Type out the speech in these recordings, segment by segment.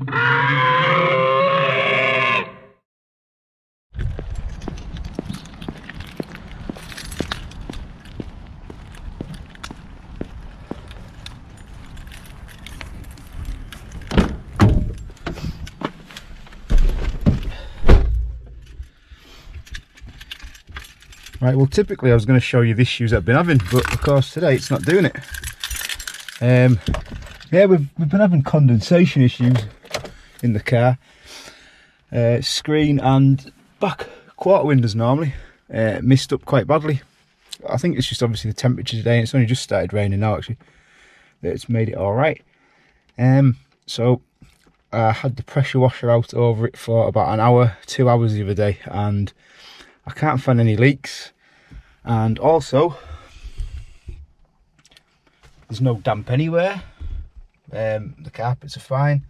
Right, well typically I was going to show you the issues I've been having, but of course today it's not doing it. Yeah, we've been having condensation issues in the car. Screen and back quarter windows normally missed up quite badly. I think it's just obviously the temperature today, and it's only just started raining now actually, that it's made it alright. So I had the pressure washer out over it for about an hour, 2 hours the other day, and I can't find any leaks, and also there's no damp anywhere. The carpets are fine.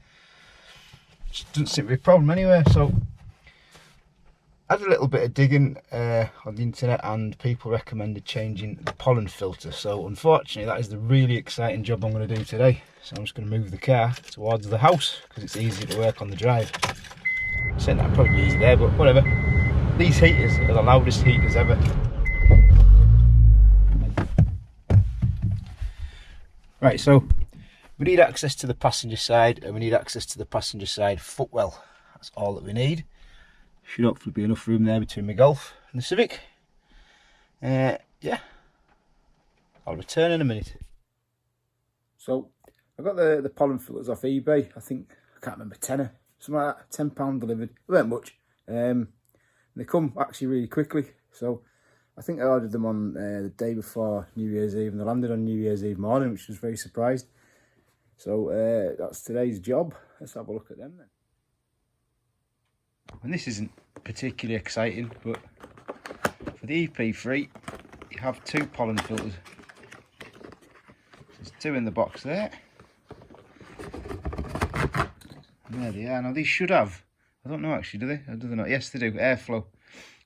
It doesn't seem to be a problem anywhere. So I had a little bit of digging on the internet, and people recommended changing the pollen filter. So unfortunately that is the really exciting job I'm going to do today. So I'm just going to move the car towards the house because it's easier to work on the drive. I'm saying that'd probably be easy there, but whatever. These heaters are the loudest heaters ever. Right, so we need access to the passenger side, and we need access to the passenger side footwell. That's all that we need. Should hopefully be enough room there between my Golf and the Civic. Yeah, I'll return in a minute. So I got the pollen filters off eBay. I think, I can't remember, tenner, something like that. £10 delivered. It weren't much. They come actually really quickly, so I think I ordered them on the day before New Year's Eve, and they landed on New Year's Eve morning, which was very surprised. So that's today's job. Let's have a look at them then. And this isn't particularly exciting, but for the EP3 you have 2 pollen filters. There's 2 in the box there, and there they are. Now these should have, I don't know actually, do they? Or do they not? Yes, they do. Airflow.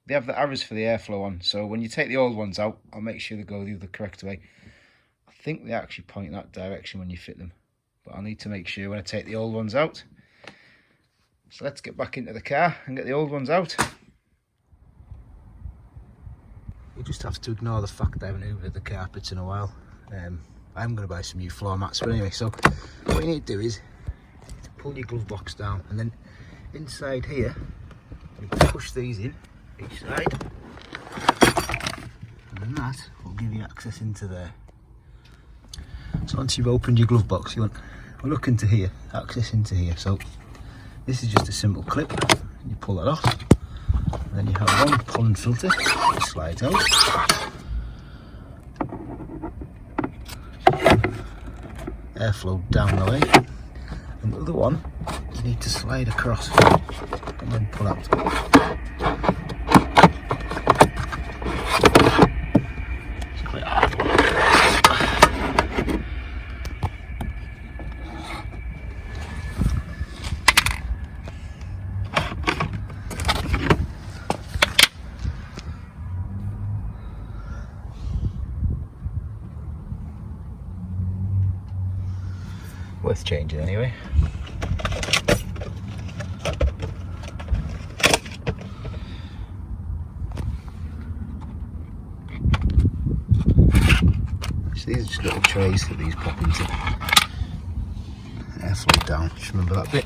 They have the arrows for the airflow on, so when you take the old ones out, I'll make sure they go the correct way. I think they actually point that direction when you fit them, but I'll need to make sure when I take the old ones out. So let's get back into the car and get the old ones out. You just have to ignore the fact I haven't hoovered the carpets in a while. I'm going to buy some new floor mats, but anyway, so what you need to do is to pull your glove box down, and then inside here you push these in each side, and then that will give you access into there. So once you've opened your glove box, you want to look into here, access into here. So this is just a simple clip, you pull that off, and then you have one pollen filter that slides out. Airflow down the way, and the other one you need to slide across and then pull out. It's quite hard. Worth changing anyway. So these are just little trays that these pop into. Airflow down, just remember that bit.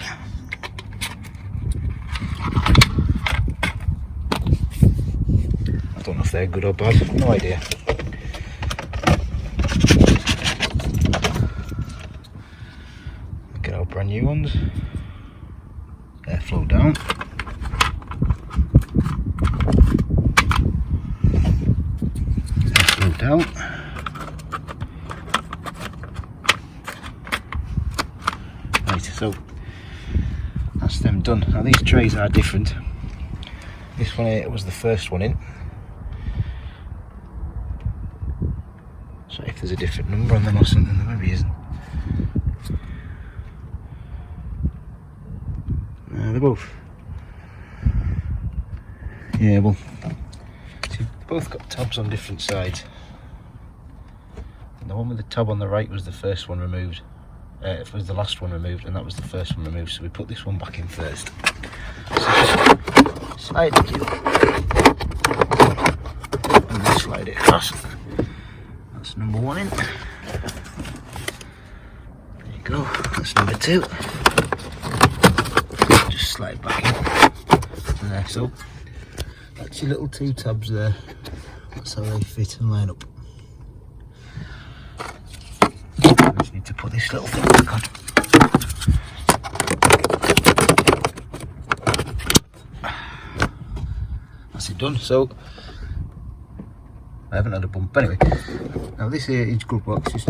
I don't know if they're good or bad, no idea. Get our brand new ones. Airflow down. Airflow down. Right, so that's them done. Now these trays are different. This one here was the first one in. So if there's a different number on them or something, there maybe isn't. They're both. Yeah, well, see, they've both got tabs on different sides. And the one with the tab on the right was the first one removed. It was the last one removed, and that was the first one removed, so we put this one back in first. So slide the cube and then slide it across. That's number 1 in. There you go, that's number 2. Just slide back in there. So that's your little 2 tabs there. That's how they fit and line up. I just need to put this little thing back on. That's it done. So I haven't had a bump anyway. Now this 8-inch glove box, just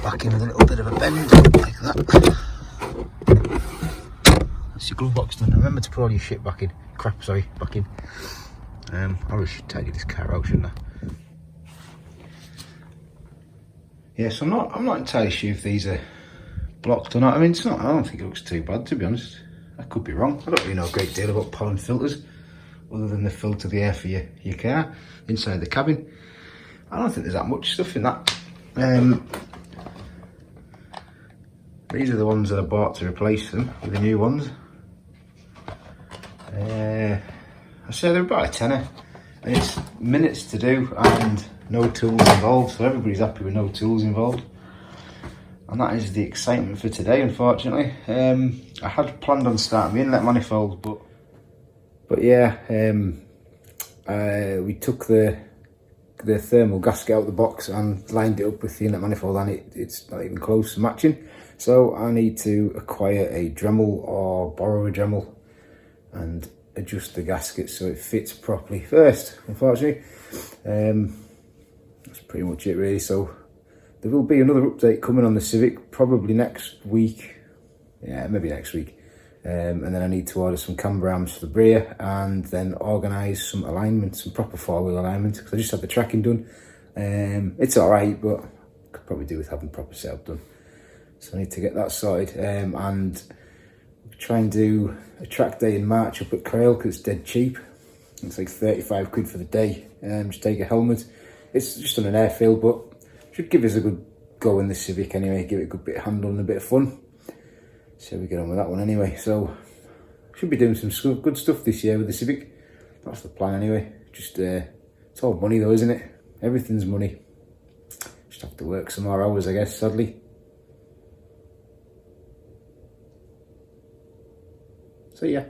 back in with a little bit of a bend like that. That's your glove box done. Remember to put all your shit back in. Crap, sorry, back in. I really should tidy this car out, shouldn't I? Yeah, so I'm not entirely sure if these are blocked or not. I mean, it's not. I don't think it looks too bad, to be honest. I could be wrong. I don't really know a great deal about Pollen filters, other than they filter the air for your car inside the cabin. I don't think there's that much stuff in that. These are the ones that I bought to replace them with the new ones. I say they're about a tenner, and it's minutes to do and no tools involved, so everybody's happy with no tools involved. And that is the excitement for today, unfortunately. I had planned on starting the inlet manifold, but yeah, we took the thermal gasket out of the box and lined it up with the inlet manifold, and it's not even close to matching. So I need to acquire a Dremel or borrow a Dremel and adjust the gasket so it fits properly first, unfortunately. That's pretty much it really. So there will be another update coming on the Civic probably next week. Yeah, maybe next week. And then I need to order some camber arms for the rear and then organise some alignment, some proper 4-wheel alignment, because I just had the tracking done. It's alright, but could probably do with having proper setup done. So I need to get that sorted, and try and do a track day in March up at Crail because it's dead cheap. It's like 35 quid for the day. Just take a helmet. It's just on an airfield, but should give us a good go in the Civic anyway. Give it a good bit of handle and a bit of fun. See how we get on with that one anyway. So should be doing some good stuff this year with the Civic. That's the plan anyway. Just it's all money though, isn't it? Everything's money. Just have to work some more hours, I guess, sadly. So yeah.